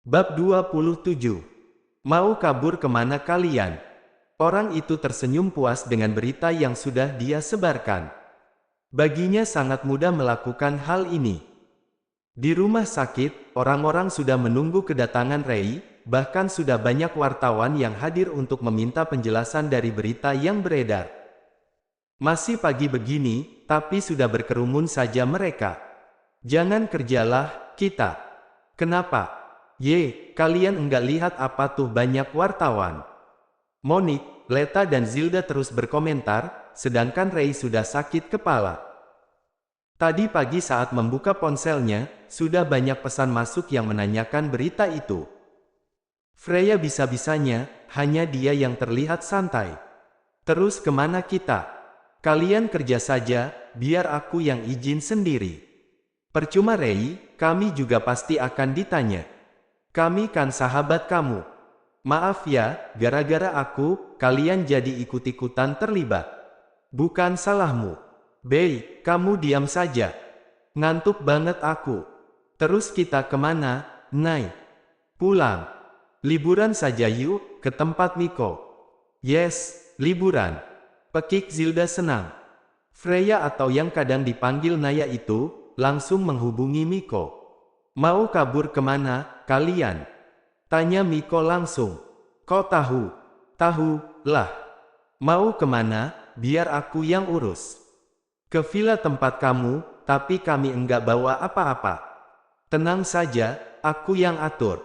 Bab 27. Mau kabur kemana kalian? Orang itu tersenyum puas dengan berita yang sudah dia sebarkan. Baginya sangat mudah melakukan hal ini. Di rumah sakit, orang-orang sudah menunggu kedatangan Ray, bahkan sudah banyak wartawan yang hadir untuk meminta penjelasan dari berita yang beredar. Masih pagi begini, tapi sudah berkerumun saja mereka. Jangan kerjalah, kita. Kenapa? Kalian enggak lihat apa tuh banyak wartawan? Monique, Leta dan Zilda terus berkomentar, sedangkan Ray sudah sakit kepala. Tadi pagi saat membuka ponselnya, sudah banyak pesan masuk yang menanyakan berita itu. Freya bisa-bisanya, hanya dia yang terlihat santai. Terus kemana kita? Kalian kerja saja, biar aku yang izin sendiri. Percuma Ray, kami juga pasti akan ditanya. Kami kan sahabat kamu. Maaf ya, gara-gara aku, kalian jadi ikut-ikutan terlibat. Bukan salahmu. Bey, kamu diam saja. Ngantuk banget aku. Terus kita kemana, Nay? Pulang. Liburan saja yuk, ke tempat Miko. Yes, liburan. Pekik Zilda senang. Freya atau yang kadang dipanggil Naya itu, langsung menghubungi Miko. Mau kabur kemana, kalian? Tanya Miko langsung. Kok tahu? Tahu, lah. Mau kemana, biar aku yang urus. Ke villa tempat kamu, tapi kami enggak bawa apa-apa. Tenang saja, aku yang atur.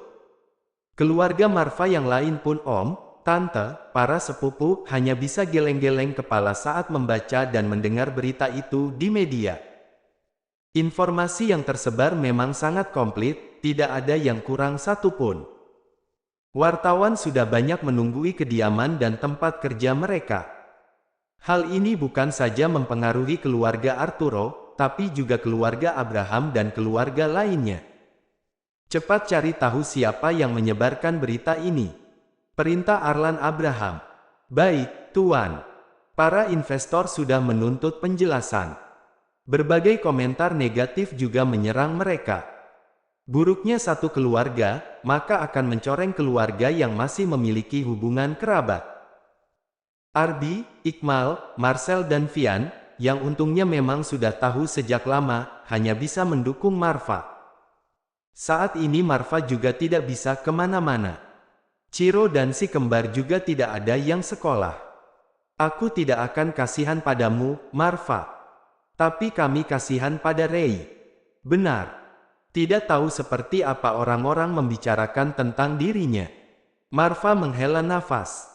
Keluarga Marva yang lain pun om, tante, para sepupu hanya bisa geleng-geleng kepala saat membaca dan mendengar berita itu di media. Informasi yang tersebar memang sangat komplit, tidak ada yang kurang satupun. Wartawan sudah banyak menunggui kediaman dan tempat kerja mereka. Hal ini bukan saja mempengaruhi keluarga Arturo, tapi juga keluarga Abraham dan keluarga lainnya. Cepat cari tahu siapa yang menyebarkan berita ini. Perintah Arlan Abraham. Baik, Tuan. Para investor sudah menuntut penjelasan. Berbagai komentar negatif juga menyerang mereka. Buruknya satu keluarga, maka akan mencoreng keluarga yang masih memiliki hubungan kerabat. Arbi, Iqmal, Marcel dan Vian, yang untungnya memang sudah tahu sejak lama, hanya bisa mendukung Marva. Saat ini Marva juga tidak bisa kemana-mana. Ciro dan si kembar juga tidak ada yang sekolah. Aku tidak akan kasihan padamu, Marva. Tapi kami kasihan pada Ray. Benar. Tidak tahu seperti apa orang-orang membicarakan tentang dirinya. Marva menghela nafas.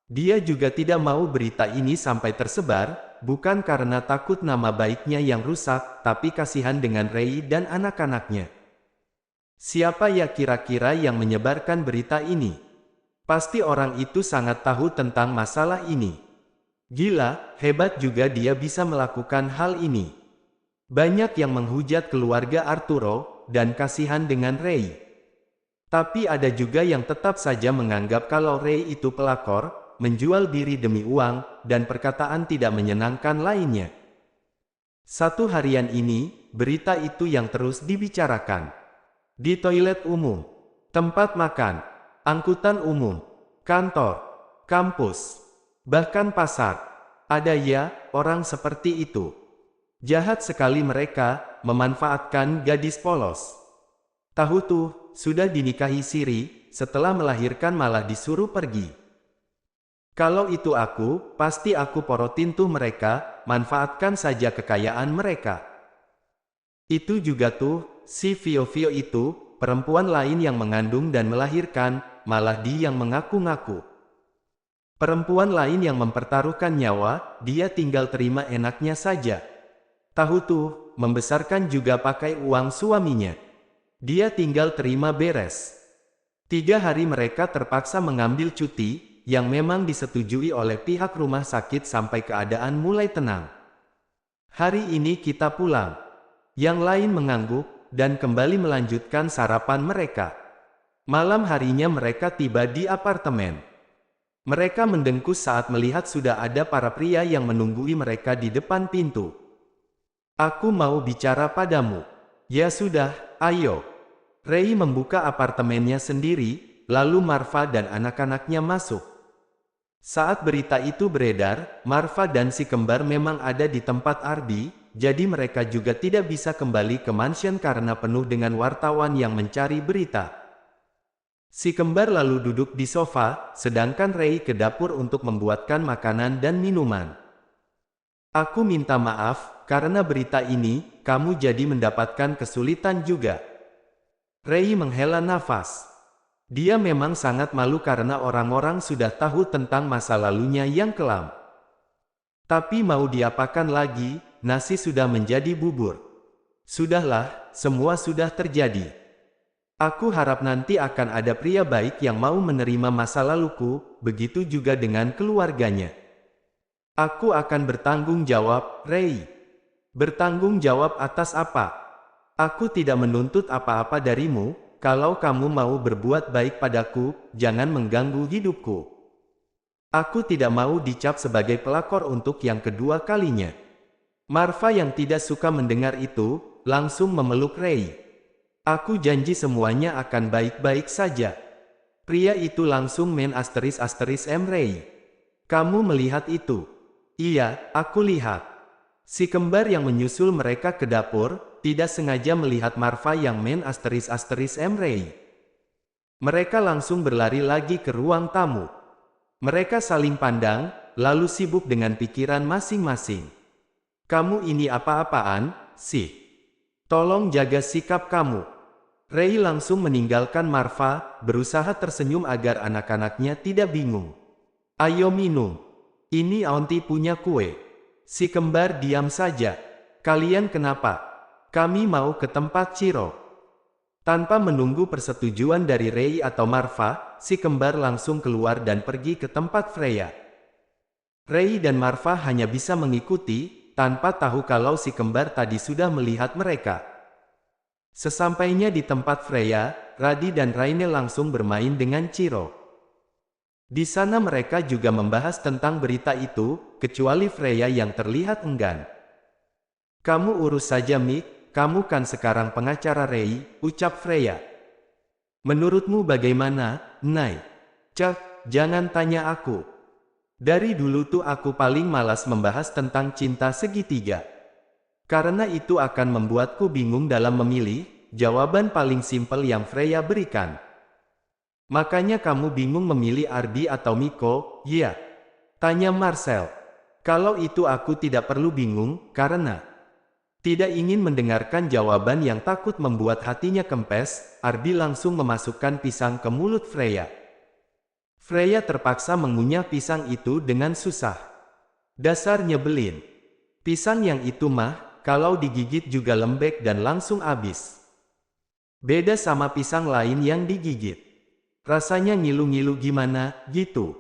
Dia juga tidak mau berita ini sampai tersebar, bukan karena takut nama baiknya yang rusak, tapi kasihan dengan Ray dan anak-anaknya. Siapa ya kira-kira yang menyebarkan berita ini? Pasti orang itu sangat tahu tentang masalah ini. Gila, hebat juga dia bisa melakukan hal ini. Banyak yang menghujat keluarga Arturo, dan kasihan dengan Ray. Tapi ada juga yang tetap saja menganggap kalau Ray itu pelakor, menjual diri demi uang, dan perkataan tidak menyenangkan lainnya. Satu harian ini, berita itu yang terus dibicarakan. Di toilet umum, tempat makan, angkutan umum, kantor, kampus, bahkan pasar. Ada ya, orang seperti itu. Jahat sekali mereka, memanfaatkan gadis polos. Tahu tuh, sudah dinikahi siri, setelah melahirkan malah disuruh pergi. Kalau itu aku, pasti aku porotin tuh mereka, manfaatkan saja kekayaan mereka. Itu juga tuh, si Vio-Vio itu, perempuan lain yang mengandung dan melahirkan, malah dia yang mengaku-ngaku. Perempuan lain yang mempertaruhkan nyawa, dia tinggal terima enaknya saja. Tahu tuh, membesarkan juga pakai uang suaminya. Dia tinggal terima beres. 3 hari mereka terpaksa mengambil cuti, yang memang disetujui oleh pihak rumah sakit sampai keadaan mulai tenang. Hari ini kita pulang. Yang lain mengangguk, dan kembali melanjutkan sarapan mereka. Malam harinya mereka tiba di apartemen. Mereka mendengkus saat melihat sudah ada para pria yang menunggui mereka di depan pintu. Aku mau bicara padamu. Ya sudah, ayo. Rei membuka apartemennya sendiri, lalu Marva dan anak-anaknya masuk. Saat berita itu beredar, Marva dan si kembar memang ada di tempat Arby, jadi mereka juga tidak bisa kembali ke mansion karena penuh dengan wartawan yang mencari berita. Si kembar lalu duduk di sofa, sedangkan Rei ke dapur untuk membuatkan makanan dan minuman. Aku minta maaf, karena berita ini, kamu jadi mendapatkan kesulitan juga. Rei menghela nafas. Dia memang sangat malu karena orang-orang sudah tahu tentang masa lalunya yang kelam. Tapi mau diapakan lagi, nasi sudah menjadi bubur. Sudahlah, semua sudah terjadi. Aku harap nanti akan ada pria baik yang mau menerima masa laluku, begitu juga dengan keluarganya. Aku akan bertanggung jawab, Rei. Bertanggung jawab atas apa? Aku tidak menuntut apa-apa darimu, kalau kamu mau berbuat baik padaku, jangan mengganggu hidupku. Aku tidak mau dicap sebagai pelakor untuk yang kedua kalinya. Marva yang tidak suka mendengar itu, langsung memeluk Rei. Aku janji semuanya akan baik-baik saja. Pria itu langsung main **M Rei. Kamu melihat itu? Iya, aku lihat. Si kembar yang menyusul mereka ke dapur, tidak sengaja melihat Marva yang main **M Rei. Mereka langsung berlari lagi ke ruang tamu. Mereka saling pandang, lalu sibuk dengan pikiran masing-masing. Kamu ini apa-apaan, sih? Tolong jaga sikap kamu. Rei langsung meninggalkan Marva, berusaha tersenyum agar anak-anaknya tidak bingung. Ayo minum. Ini Auntie punya kue. Si kembar diam saja. Kalian kenapa? Kami mau ke tempat Ciro. Tanpa menunggu persetujuan dari Rei atau Marva, si kembar langsung keluar dan pergi ke tempat Freya. Rei dan Marva hanya bisa mengikuti, tanpa tahu kalau si kembar tadi sudah melihat mereka. Sesampainya di tempat Freya, Radi dan Raine langsung bermain dengan Ciro. Di sana mereka juga membahas tentang berita itu, kecuali Freya yang terlihat enggan. Kamu urus saja Mick, kamu kan sekarang pengacara Rei, ucap Freya. Menurutmu bagaimana, Nay? Cak, jangan tanya aku. Dari dulu tuh aku paling malas membahas tentang cinta segitiga. Karena itu akan membuatku bingung dalam memilih, jawaban paling simpel yang Freya berikan. Makanya kamu bingung memilih Arby atau Miko, ya? Tanya Marcel. Kalau itu aku tidak perlu bingung, karena tidak ingin mendengarkan jawaban yang takut membuat hatinya kempes, Arby langsung memasukkan pisang ke mulut Freya. Freya terpaksa mengunyah pisang itu dengan susah. Dasar nyebelin. Pisang yang itu mah, kalau digigit juga lembek dan langsung habis. Beda sama pisang lain yang digigit. Rasanya ngilu-ngilu gimana, gitu.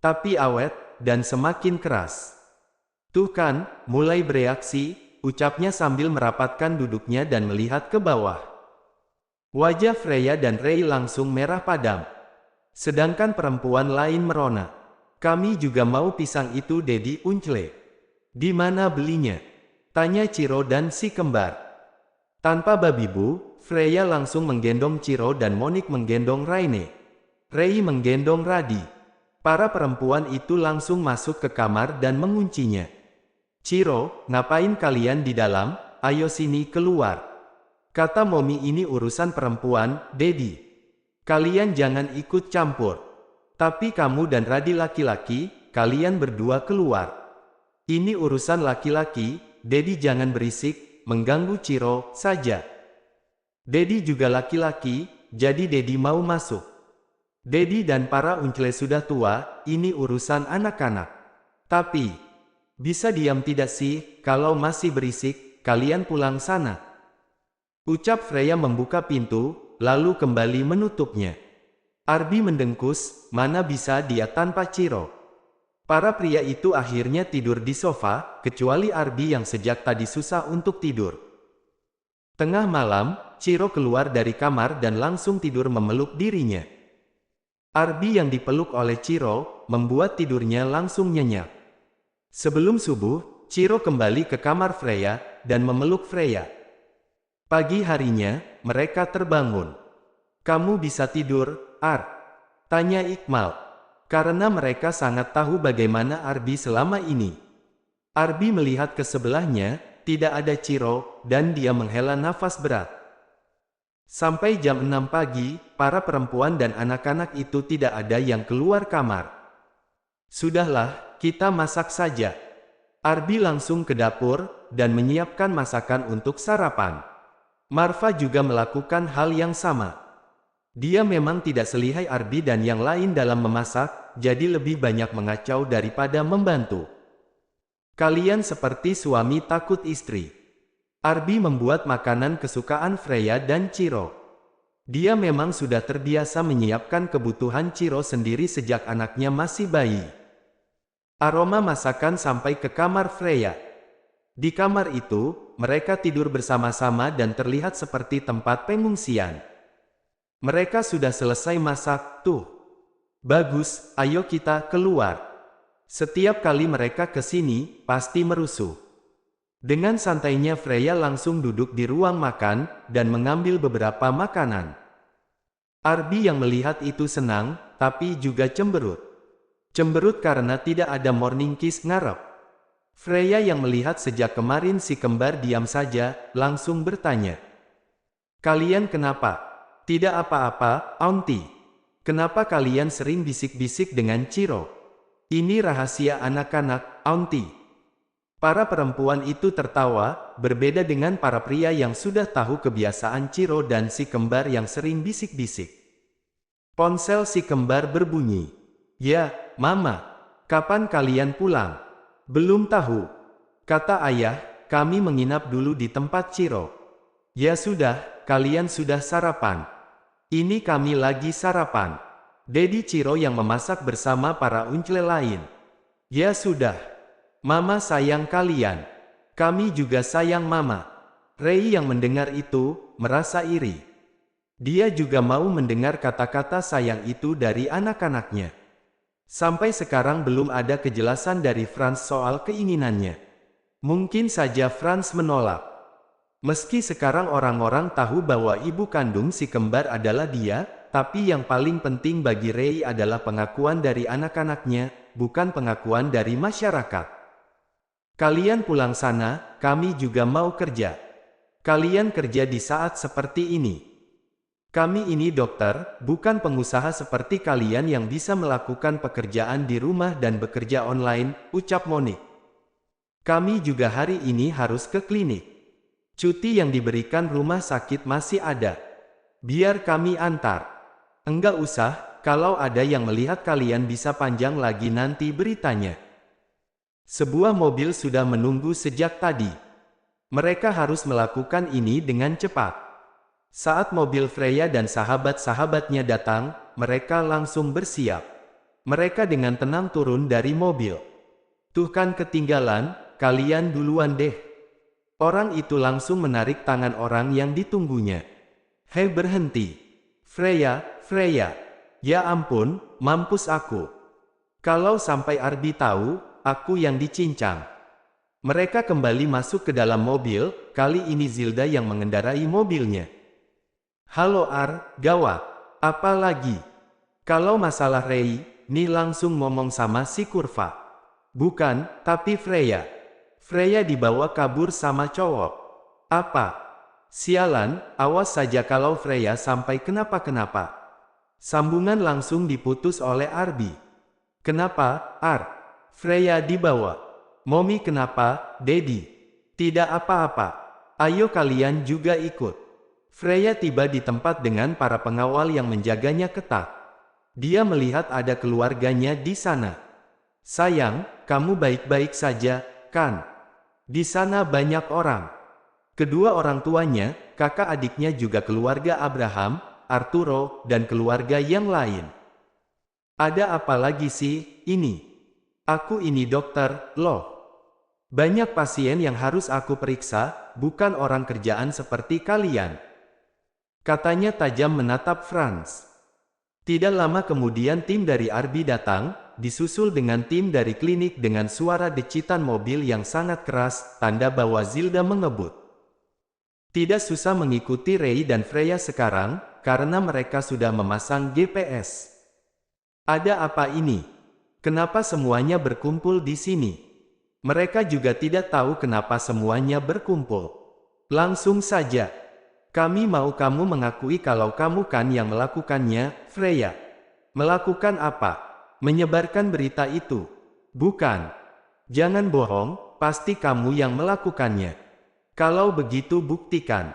Tapi awet, dan semakin keras. Tuh kan, mulai bereaksi, ucapnya sambil merapatkan duduknya dan melihat ke bawah. Wajah Freya dan Rei langsung merah padam. Sedangkan perempuan lain merona. Kami juga mau pisang itu Dedi Uncle. Di mana belinya? Tanya Ciro dan si kembar. Tanpa babi bu, Freya langsung menggendong Ciro dan Monik menggendong Raine. Rei menggendong Radi. Para perempuan itu langsung masuk ke kamar dan menguncinya. Ciro, ngapain kalian di dalam? Ayo sini keluar. Kata Momi ini urusan perempuan, Dedi. Kalian jangan ikut campur. Tapi kamu dan Radi laki-laki, kalian berdua keluar. Ini urusan laki-laki, Dedi jangan berisik, mengganggu Ciro saja. Dedi juga laki-laki, jadi Dedi mau masuk. Dedi dan para uncle sudah tua, ini urusan anak-anak. Tapi, bisa diam tidak sih, kalau masih berisik, kalian pulang sana. Ucap Freya membuka pintu, lalu kembali menutupnya. Arby mendengkus, mana bisa dia tanpa Ciro. Para pria itu akhirnya tidur di sofa, kecuali Arby yang sejak tadi susah untuk tidur. Tengah malam, Ciro keluar dari kamar dan langsung tidur memeluk dirinya. Arby yang dipeluk oleh Ciro, membuat tidurnya langsung nyenyak. Sebelum subuh, Ciro kembali ke kamar Freya, dan memeluk Freya. Pagi harinya, mereka terbangun. "Kamu bisa tidur, Ar?" tanya Iqmal. Karena mereka sangat tahu bagaimana Arbi selama ini. Arbi melihat ke sebelahnya, tidak ada Ciro, dan dia menghela nafas berat. Sampai jam 6 pagi, para perempuan dan anak-anak itu tidak ada yang keluar kamar. "Sudahlah, kita masak saja." Arbi langsung ke dapur, dan menyiapkan masakan untuk sarapan. Marva juga melakukan hal yang sama. Dia memang tidak selihai Arbi dan yang lain dalam memasak, jadi lebih banyak mengacau daripada membantu. "Kalian seperti suami takut istri." Arbi membuat makanan kesukaan Freya dan Ciro. Dia memang sudah terbiasa menyiapkan kebutuhan Ciro sendiri sejak anaknya masih bayi. Aroma masakan sampai ke kamar Freya. Di kamar itu, mereka tidur bersama-sama dan terlihat seperti tempat pengungsian. "Mereka sudah selesai masak, tuh. Bagus, ayo kita keluar." Setiap kali mereka ke sini, pasti merusuh. Dengan santainya Freya langsung duduk di ruang makan, dan mengambil beberapa makanan. Arbi yang melihat itu senang, tapi juga cemberut. Cemberut karena tidak ada morning kiss ngarep. Freya yang melihat sejak kemarin si kembar diam saja, langsung bertanya. "Kalian kenapa?" "Tidak apa-apa, Auntie. Kenapa kalian sering bisik-bisik dengan Ciro?" "Ini rahasia anak-anak, Auntie." Para perempuan itu tertawa, berbeda dengan para pria yang sudah tahu kebiasaan Ciro dan si kembar yang sering bisik-bisik. Ponsel si kembar berbunyi. "Ya, Mama. Kapan kalian pulang?" "Belum tahu," kata ayah, "kami menginap dulu di tempat Ciro." "Ya sudah, kalian sudah sarapan?" "Ini kami lagi sarapan." Dedi Ciro yang memasak bersama para uncle lain. "Ya sudah. Mama sayang kalian. Kami juga sayang Mama." Rei yang mendengar itu, merasa iri. Dia juga mau mendengar kata-kata sayang itu dari anak-anaknya. Sampai sekarang belum ada kejelasan dari Franz soal keinginannya. Mungkin saja Franz menolak. Meski sekarang orang-orang tahu bahwa ibu kandung si kembar adalah dia, tapi yang paling penting bagi Rei adalah pengakuan dari anak-anaknya, bukan pengakuan dari masyarakat. "Kalian pulang sana, kami juga mau kerja. Kalian kerja di saat seperti ini. Kami ini dokter, bukan pengusaha seperti kalian yang bisa melakukan pekerjaan di rumah dan bekerja online," ucap Monik. "Kami juga hari ini harus ke klinik. Cuti yang diberikan rumah sakit masih ada. Biar kami antar." "Enggak usah, kalau ada yang melihat kalian bisa panjang lagi nanti beritanya." Sebuah mobil sudah menunggu sejak tadi. Mereka harus melakukan ini dengan cepat. Saat mobil Freya dan sahabat-sahabatnya datang, mereka langsung bersiap. Mereka dengan tenang turun dari mobil. "Tuh kan ketinggalan, kalian duluan deh." Orang itu langsung menarik tangan orang yang ditunggunya. "Hei berhenti. Freya, Freya. Ya ampun, mampus aku. Kalau sampai Arbi tahu, aku yang dicincang." Mereka kembali masuk ke dalam mobil, kali ini Zilda yang mengendarai mobilnya. "Halo Ar, gawat. Apa lagi?" "Kalau masalah Rei, Ni langsung ngomong sama si Kurva." "Bukan, tapi Freya. Freya dibawa kabur sama cowok." "Apa? Sialan, awas saja kalau Freya sampai kenapa-kenapa." Sambungan langsung diputus oleh Arbi. "Kenapa, Ar? Freya dibawa." "Momi kenapa, Dedi?" "Tidak apa-apa. Ayo kalian juga ikut." Freya tiba di tempat dengan para pengawal yang menjaganya ketat. Dia melihat ada keluarganya di sana. "Sayang, kamu baik-baik saja, kan? Di sana banyak orang." Kedua orang tuanya, kakak adiknya juga keluarga Abraham, Arturo, dan keluarga yang lain. "Ada apa lagi sih, ini? Aku ini dokter, loh. Banyak pasien yang harus aku periksa, bukan orang kerjaan seperti kalian." Katanya tajam menatap Franz. Tidak lama kemudian tim dari Arbi datang, disusul dengan tim dari klinik dengan suara decitan mobil yang sangat keras, tanda bahwa Zilda mengebut. Tidak susah mengikuti Rei dan Freya sekarang, karena mereka sudah memasang GPS. Ada apa ini? Kenapa semuanya berkumpul di sini? Mereka juga tidak tahu kenapa semuanya berkumpul. Langsung saja. Kami mau kamu mengakui kalau kamu kan yang melakukannya, Freya. Melakukan apa? Menyebarkan berita itu. Bukan. Jangan bohong, pasti kamu yang melakukannya. Kalau begitu buktikan.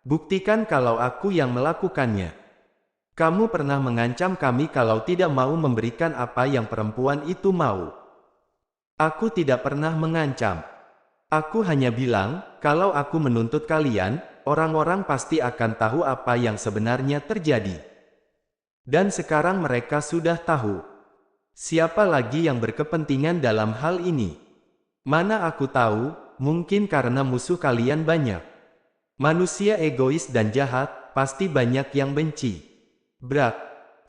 Buktikan kalau aku yang melakukannya. Kamu pernah mengancam kami kalau tidak mau memberikan apa yang perempuan itu mau. Aku tidak pernah mengancam. Aku hanya bilang, kalau aku menuntut kalian, orang-orang pasti akan tahu apa yang sebenarnya terjadi. Dan sekarang mereka sudah tahu. Siapa lagi yang berkepentingan dalam hal ini? Mana aku tahu, mungkin karena musuh kalian banyak. Manusia egois dan jahat, pasti banyak yang benci. Brak.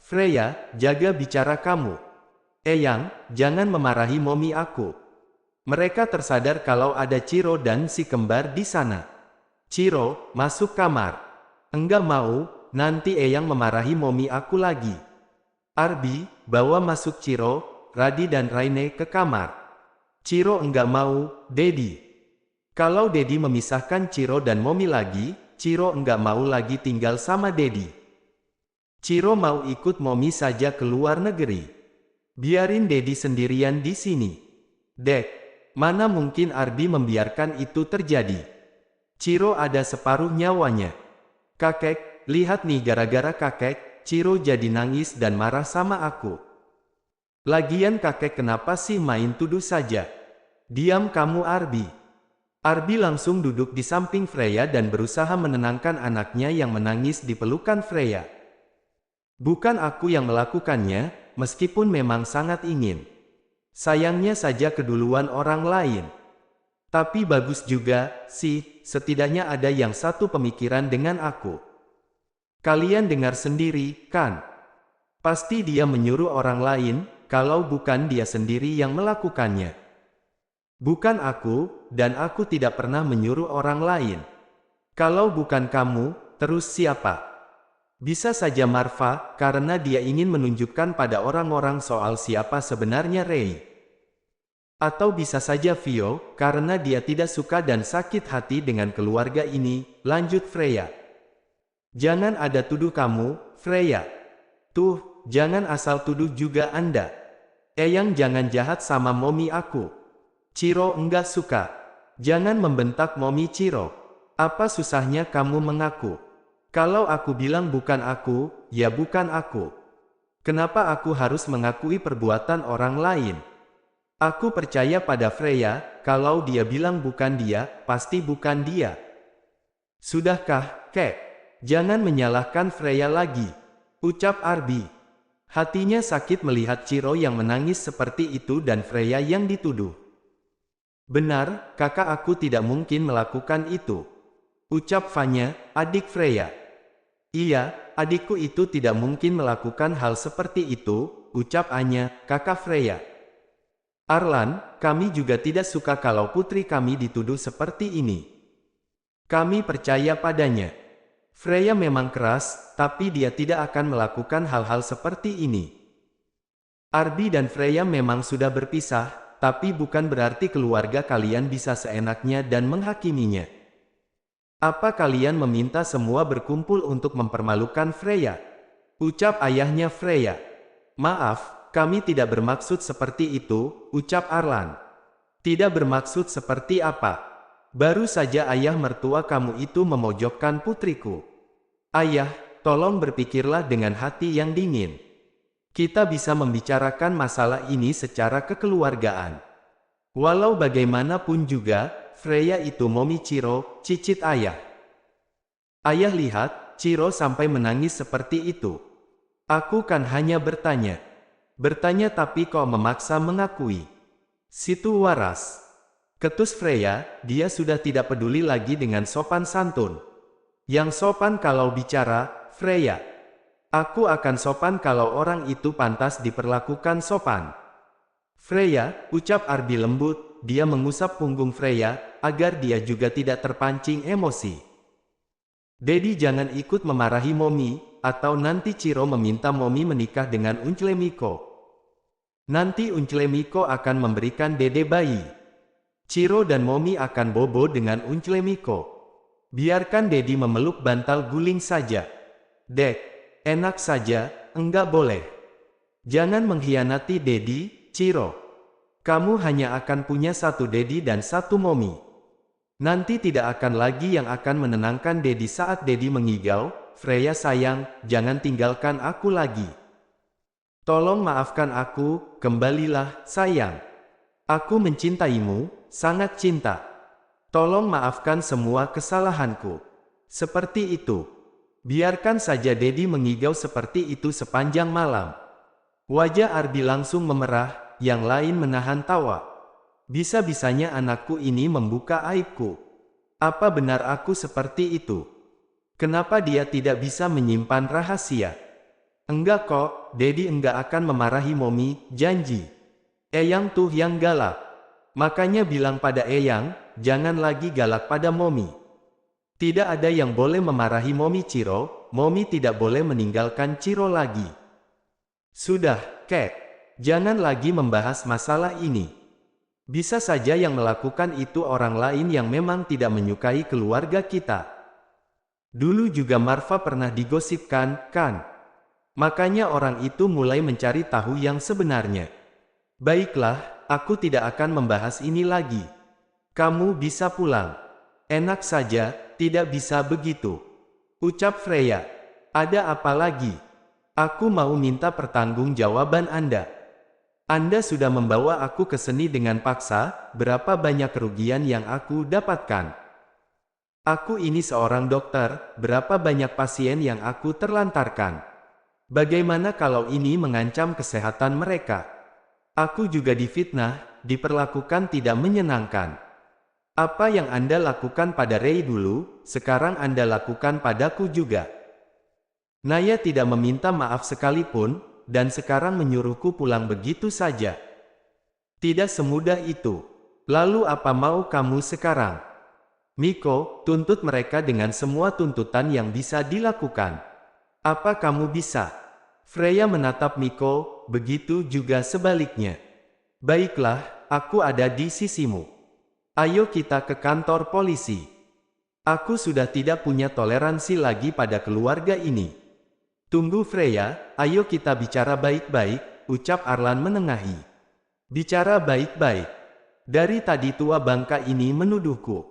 Freya, jaga bicara kamu. Eyang, jangan memarahi momi aku. Mereka tersadar kalau ada Ciro dan si kembar di sana. Ciro, masuk kamar. Enggak mau, nanti Eyang memarahi momi aku lagi. Arbi, bawa masuk Ciro, Radi dan Raine ke kamar. Ciro enggak mau, Dedi. Kalau Dedi memisahkan Ciro dan momi lagi, Ciro enggak mau lagi tinggal sama Dedi. Ciro mau ikut momi saja ke luar negeri. Biarin Dedi sendirian di sini. Dek, mana mungkin Arbi membiarkan itu terjadi? Ciro ada separuh nyawanya. Kakek, lihat nih gara-gara kakek, Ciro jadi nangis dan marah sama aku. Lagian kakek kenapa sih main tuduh saja? Diam kamu Arbi. Arbi langsung duduk di samping Freya dan berusaha menenangkan anaknya yang menangis di pelukan Freya. Bukan aku yang melakukannya, meskipun memang sangat ingin. Sayangnya saja keduluan orang lain. Tapi bagus juga, sih, setidaknya ada yang satu pemikiran dengan aku. Kalian dengar sendiri, kan? Pasti dia menyuruh orang lain, kalau bukan dia sendiri yang melakukannya. Bukan aku, dan aku tidak pernah menyuruh orang lain. Kalau bukan kamu, terus siapa? Bisa saja Marva, karena dia ingin menunjukkan pada orang-orang soal siapa sebenarnya Rei. Atau bisa saja Vio, karena dia tidak suka dan sakit hati dengan keluarga ini, lanjut Freya. Jangan ada tuduh kamu, Freya. Tuh, jangan asal tuduh juga Anda. Eyang jangan jahat sama momi aku. Ciro enggak suka. Jangan membentak momi Ciro. Apa susahnya kamu mengaku? Kalau aku bilang bukan aku, ya bukan aku. Kenapa aku harus mengakui perbuatan orang lain? Aku percaya pada Freya, kalau dia bilang bukan dia, pasti bukan dia. Sudahkah, Kek? Jangan menyalahkan Freya lagi. Ucap Arbi. Hatinya sakit melihat Ciro yang menangis seperti itu dan Freya yang dituduh. Benar, kakak aku tidak mungkin melakukan itu. Ucap Vanya, adik Freya. Iya, adikku itu tidak mungkin melakukan hal seperti itu, ucap Anya, kakak Freya. Arlan, kami juga tidak suka kalau putri kami dituduh seperti ini. Kami percaya padanya. Freya memang keras, tapi dia tidak akan melakukan hal-hal seperti ini. Arbi dan Freya memang sudah berpisah, tapi bukan berarti keluarga kalian bisa seenaknya dan menghakiminya. Apa kalian meminta semua berkumpul untuk mempermalukan Freya? Ucap ayahnya Freya. Maaf, kami tidak bermaksud seperti itu, ucap Arlan. Tidak bermaksud seperti apa? Baru saja ayah mertua kamu itu memojokkan putriku. Ayah, tolong berpikirlah dengan hati yang dingin. Kita bisa membicarakan masalah ini secara kekeluargaan. Walau bagaimanapun juga, Freya itu momi Ciro, cicit ayah. Ayah lihat, Ciro sampai menangis seperti itu. Aku kan hanya bertanya. Bertanya tapi kok memaksa mengakui. Situ waras. Ketus Freya, dia sudah tidak peduli lagi dengan sopan santun. Yang sopan kalau bicara, Freya. Aku akan sopan kalau orang itu pantas diperlakukan sopan. Freya, ucap Arbi lembut, dia mengusap punggung Freya, agar dia juga tidak terpancing emosi. Dedi jangan ikut memarahi Momi, atau nanti Ciro meminta Momi menikah dengan Uncle Miko. Nanti Uncle Miko akan memberikan dede bayi. Ciro dan Momi akan bobo dengan Uncle Miko. Biarkan Dedi memeluk bantal guling saja. Dek, enak saja, enggak boleh. Jangan mengkhianati Dedi, Ciro. Kamu hanya akan punya satu Dedi dan satu Momi. Nanti tidak akan lagi yang akan menenangkan Dedi saat Dedi mengigau. Freya sayang, jangan tinggalkan aku lagi. Tolong maafkan aku, kembalilah, sayang. Aku mencintaimu, sangat cinta. Tolong maafkan semua kesalahanku. Seperti itu. Biarkan saja Dedi mengigau seperti itu sepanjang malam. Wajah Arbi langsung memerah. Yang lain menahan tawa. Bisa-bisanya anakku ini membuka aibku. Apa benar aku seperti itu? Kenapa dia tidak bisa menyimpan rahasia? Enggak kok, Dedi enggak akan memarahi Momi, janji. Eyang tuh yang galak. Makanya bilang pada Eyang, jangan lagi galak pada Momi. Tidak ada yang boleh memarahi Momi Ciro, Momi tidak boleh meninggalkan Ciro lagi. Sudah, Kek. Jangan lagi membahas masalah ini. Bisa saja yang melakukan itu orang lain yang memang tidak menyukai keluarga kita. Dulu juga Marva pernah digosipkan, kan? Makanya orang itu mulai mencari tahu yang sebenarnya. Baiklah, aku tidak akan membahas ini lagi. Kamu bisa pulang. Enak saja, tidak bisa begitu. Ucap Freya. Ada apa lagi? Aku mau minta pertanggungjawaban Anda. Anda sudah membawa aku ke seni dengan paksa, berapa banyak kerugian yang aku dapatkan? Aku ini seorang dokter, berapa banyak pasien yang aku terlantarkan? Bagaimana kalau ini mengancam kesehatan mereka? Aku juga difitnah, diperlakukan tidak menyenangkan. Apa yang Anda lakukan pada Ray dulu, sekarang Anda lakukan padaku juga. Naya tidak meminta maaf sekalipun, dan sekarang menyuruhku pulang begitu saja. Tidak semudah itu. Lalu apa mau kamu sekarang? Miko, tuntut mereka dengan semua tuntutan yang bisa dilakukan. Apa kamu bisa? Freya menatap Miko, begitu juga sebaliknya. Baiklah, aku ada di sisimu. Ayo kita ke kantor polisi. Aku sudah tidak punya toleransi lagi pada keluarga ini. Tunggu Freya, ayo kita bicara baik-baik, ucap Arlan menengahi. Bicara baik-baik. Dari tadi tua bangka ini menuduhku.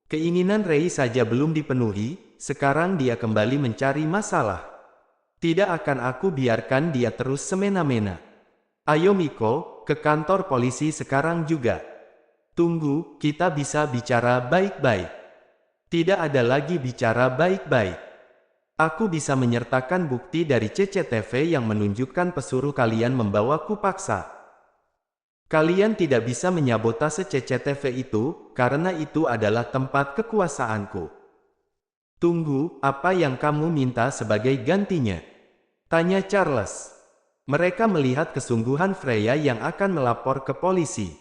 Keinginan Ray saja belum dipenuhi, sekarang dia kembali mencari masalah. Tidak akan aku biarkan dia terus semena-mena. Ayo Miko, ke kantor polisi sekarang juga. Tunggu, kita bisa bicara baik-baik. Tidak ada lagi bicara baik-baik. Aku bisa menyertakan bukti dari CCTV yang menunjukkan pesuruh kalian membawaku paksa. Kalian tidak bisa menyabotase CCTV itu, karena itu adalah tempat kekuasaanku. Tunggu, apa yang kamu minta sebagai gantinya? Tanya Charles. Mereka melihat kesungguhan Freya yang akan melapor ke polisi.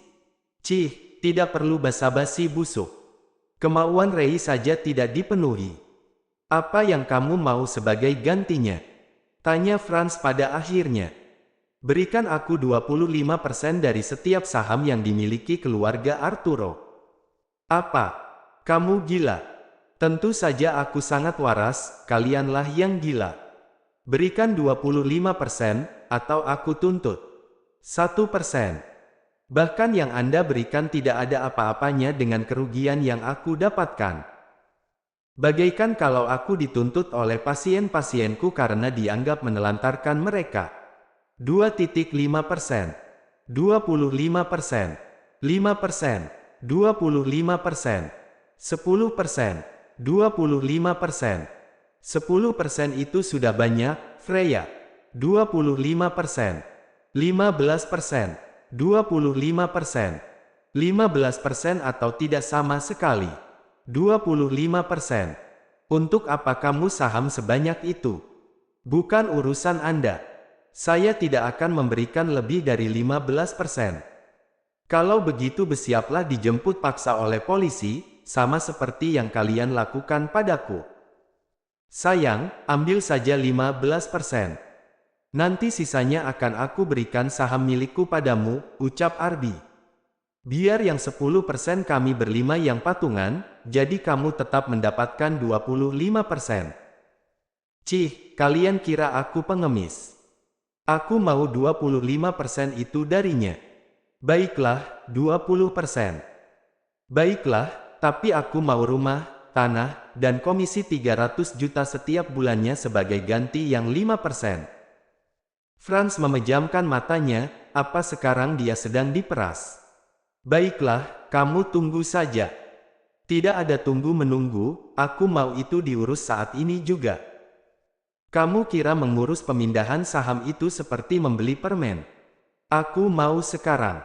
Cih, tidak perlu basa-basi busuk. Kemauan Ray saja tidak dipenuhi. Apa yang kamu mau sebagai gantinya? Tanya Franz pada akhirnya. Berikan aku 25% dari setiap saham yang dimiliki keluarga Arturo. Apa? Kamu gila? Tentu saja aku sangat waras, kalianlah yang gila. Berikan 25%, atau aku tuntut 1%. Bahkan yang Anda berikan tidak ada apa-apanya dengan kerugian yang aku dapatkan. Bagaikan kalau aku dituntut oleh pasien-pasienku karena dianggap menelantarkan mereka. 2,5%, 25%, 5%, 25%, 10%, 25%. 10% itu sudah banyak, Freya. 25%, 15%, 25%, 15% atau tidak sama sekali. 25%. Untuk apa kamu saham sebanyak itu? Bukan urusan Anda. Saya tidak akan memberikan lebih dari 15%. Kalau begitu bersiaplah dijemput paksa oleh polisi, sama seperti yang kalian lakukan padaku. Sayang, ambil saja 15%. Nanti sisanya akan aku berikan saham milikku padamu, ucap Ardi. Biar yang 10% kami berlima yang patungan, jadi kamu tetap mendapatkan 25%. Cih, kalian kira aku pengemis? Aku mau 25% itu darinya. Baiklah, 20%. Baiklah, tapi aku mau rumah, tanah, dan komisi 300 juta setiap bulannya sebagai ganti yang 5%. Franz memejamkan matanya, apa sekarang dia sedang diperas? Baiklah, kamu tunggu saja. Tidak ada tunggu-menunggu, aku mau itu diurus saat ini juga. Kamu kira mengurus pemindahan saham itu seperti membeli permen? Aku mau sekarang.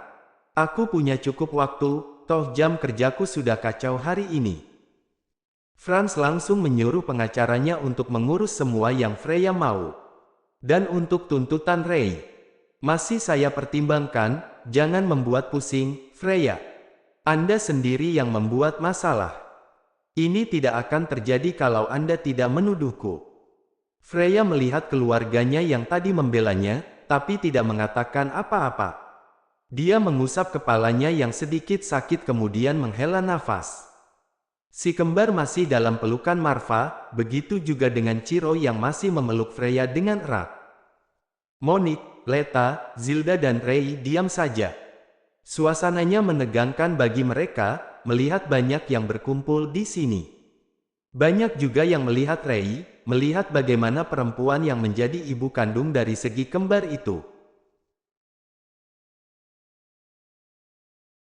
Aku punya cukup waktu, toh jam kerjaku sudah kacau hari ini. Franz langsung menyuruh pengacaranya untuk mengurus semua yang Freya mau. Dan untuk tuntutan Ray, masih saya pertimbangkan, jangan membuat pusing, Freya. Anda sendiri yang membuat masalah. Ini tidak akan terjadi kalau Anda tidak menuduhku. Freya melihat keluarganya yang tadi membelanya, tapi tidak mengatakan apa-apa. Dia mengusap kepalanya yang sedikit sakit kemudian menghela nafas. Si kembar masih dalam pelukan Marva, begitu juga dengan Ciro yang masih memeluk Freya dengan erat. Monique, Leta, Zilda dan Ray diam saja. Suasananya menegangkan bagi mereka, melihat banyak yang berkumpul di sini. Banyak juga yang melihat Ray, melihat bagaimana perempuan yang menjadi ibu kandung dari segi kembar itu